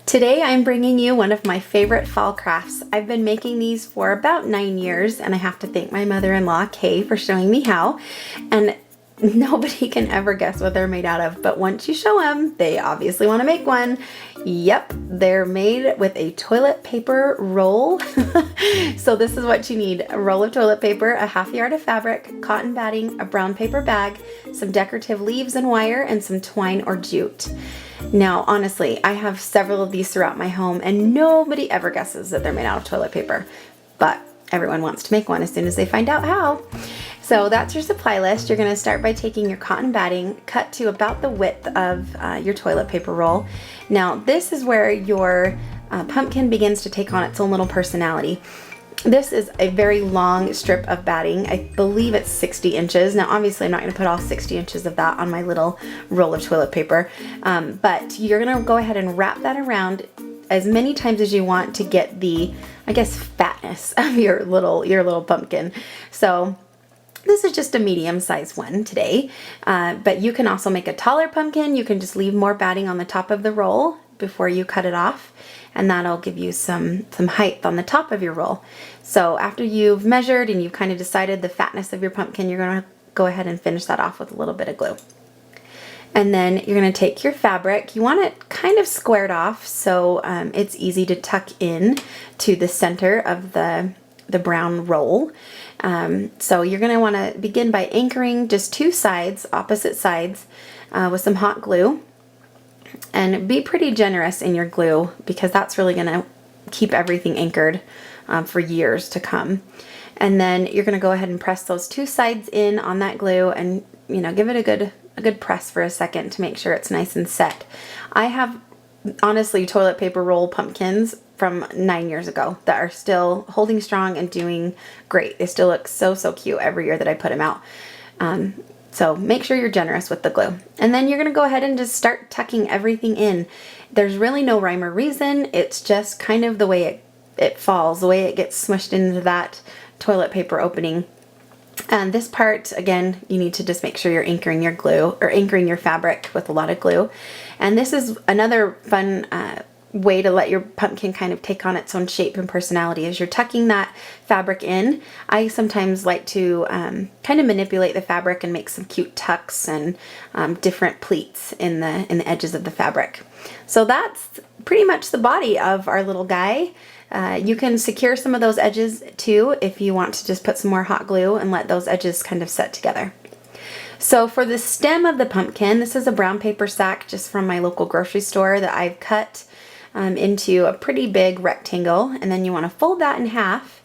Today I'm bringing you one of my favorite fall crafts. I've been making these for about 9 years, and I have to thank my mother-in-law, Kay, for showing me how. And nobody can ever guess what they're made out of, but once you show them, they obviously want to make one. Yep, they're made with a toilet paper roll. So this is what you need: a roll of toilet paper, a half yard of fabric, cotton batting, a brown paper bag, some decorative leaves and wire, and some twine or jute. Now, honestly, I have several of these throughout my home, and nobody ever guesses that they're made out of toilet paper, but everyone wants to make one as soon as they find out how. So that's your supply list. You're going to start by taking your cotton batting, cut to about the width of your toilet paper roll. Now, this is where your pumpkin begins to take on its own little personality. This is a very long strip of batting. I believe it's 60 inches. Now, obviously, I'm not going to put all 60 inches of that on my little roll of toilet paper, but you're going to go ahead and wrap that around as many times as you want to get the, I guess, fatness of your little pumpkin. So this is just a medium-sized one today, but you can also make a taller pumpkin. You can just leave more batting on the top of the roll before you cut it off, and that'll give you some height on the top of your roll. So after you've measured and you've kind of decided the fatness of your pumpkin, you're going to go ahead and finish that off with a little bit of glue. And then you're going to take your fabric. You want it kind of squared off so it's easy to tuck in to the center of the brown roll. So you're going to want to begin by anchoring just two sides, opposite sides, with some hot glue. And be pretty generous in your glue, because that's really going to keep everything anchored for years to come. And then you're going to go ahead and press those two sides in on that glue, and give it a good press for a second to make sure it's nice and set. I have, honestly, toilet paper roll pumpkins from 9 years ago that are still holding strong and doing great. They still look so cute every year that I put them out. So make sure you're generous with the glue. And then you're going to go ahead and just start tucking everything in. There's really no rhyme or reason. It's just kind of the way it falls, the way it gets smushed into that toilet paper opening. And this part, again, you need to just make sure you're anchoring your glue, or anchoring your fabric with a lot of glue. And this is another fun way to let your pumpkin kind of take on its own shape and personality. As you're tucking that fabric in, I sometimes like to kind of manipulate the fabric and make some cute tucks and different pleats in the edges of the fabric. So that's pretty much the body of our little guy. You can secure some of those edges too if you want to just put some more hot glue and let those edges kind of set together. So for the stem of the pumpkin, this is a brown paper sack just from my local grocery store that I've cut into a pretty big rectangle, and then you want to fold that in half.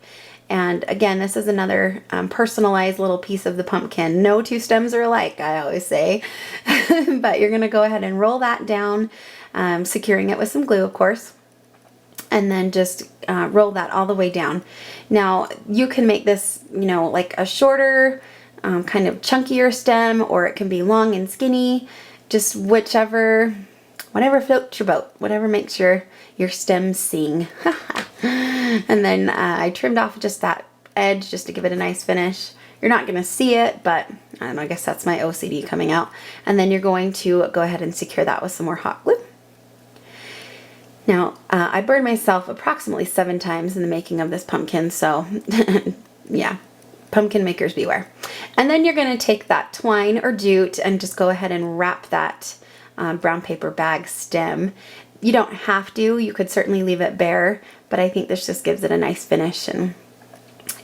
And again, this is another personalized little piece of the pumpkin. No two stems are alike, I always say. But you're going to go ahead and roll that down, securing it with some glue, of course, and then just roll that all the way down. Now, you can make this, like a shorter, kind of chunkier stem, or it can be long and skinny, just whatever floats your boat, whatever makes your stem sing. And then I trimmed off just that edge just to give it a nice finish. You're not going to see it, but I don't know, I guess that's my OCD coming out. And then you're going to go ahead and secure that with some more hot glue. Now, I burned myself approximately 7 times in the making of this pumpkin, so yeah, pumpkin makers beware. And then you're going to take that twine or jute and just go ahead and wrap that brown paper bag stem. You don't have to. You could certainly leave it bare, but I think this just gives it a nice finish and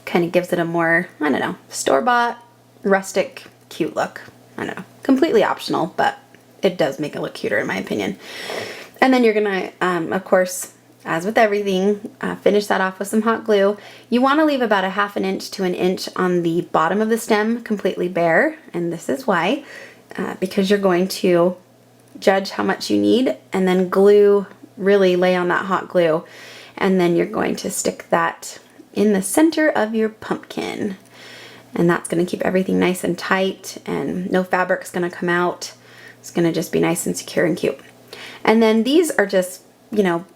kind of gives it a more, I don't know, store-bought, rustic, cute look. I don't know. Completely optional, but it does make it look cuter in my opinion. And then you're going to, of course, as with everything, finish that off with some hot glue. You want to leave about a 1/2 inch to 1 inch on the bottom of the stem completely bare, and this is why, because you're going to judge how much you need, and then glue, really lay on that hot glue, and then you're going to stick that in the center of your pumpkin. And that's going to keep everything nice and tight, and no fabric's going to come out. It's going to just be nice and secure and cute. And then these are just,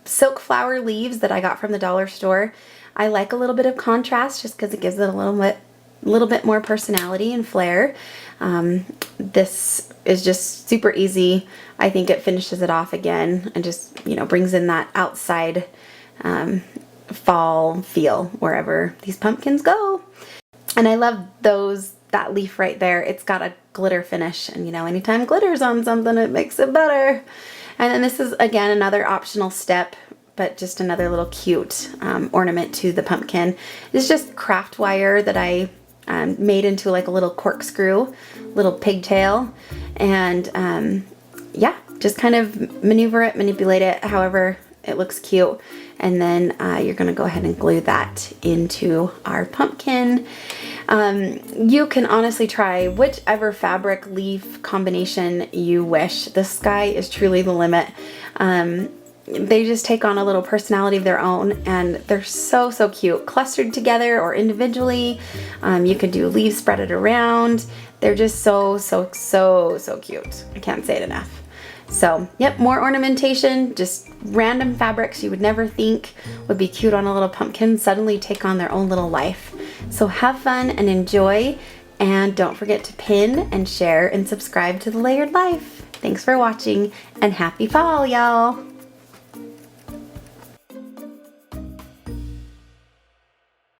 silk flower leaves that I got from the dollar store. I like a little bit of contrast just because it gives it a little bit little bit more personality and flair. This is just super easy. I think it finishes it off again and just, you know, brings in that outside fall feel wherever these pumpkins go. And I love that leaf right there. It's got a glitter finish, and you know, anytime glitter's on something, it makes it better. And then this is again another optional step, but just another little cute ornament to the pumpkin. It's just craft wire that I made into like a little corkscrew, little pigtail, and yeah, just kind of manipulate it however it looks cute. And then you're gonna go ahead and glue that into our pumpkin. You can honestly try whichever fabric leaf combination you wish. The sky is truly the limit. They just take on a little personality of their own, and they're so cute, clustered together or individually. You could do leaves spread around. They're just so cute. I can't say it enough. So, yep, more ornamentation, just random fabrics you would never think would be cute on a little pumpkin suddenly take on their own little life. So have fun and enjoy, and don't forget to pin and share and subscribe to The Layered Life. Thanks for watching, and happy fall, y'all!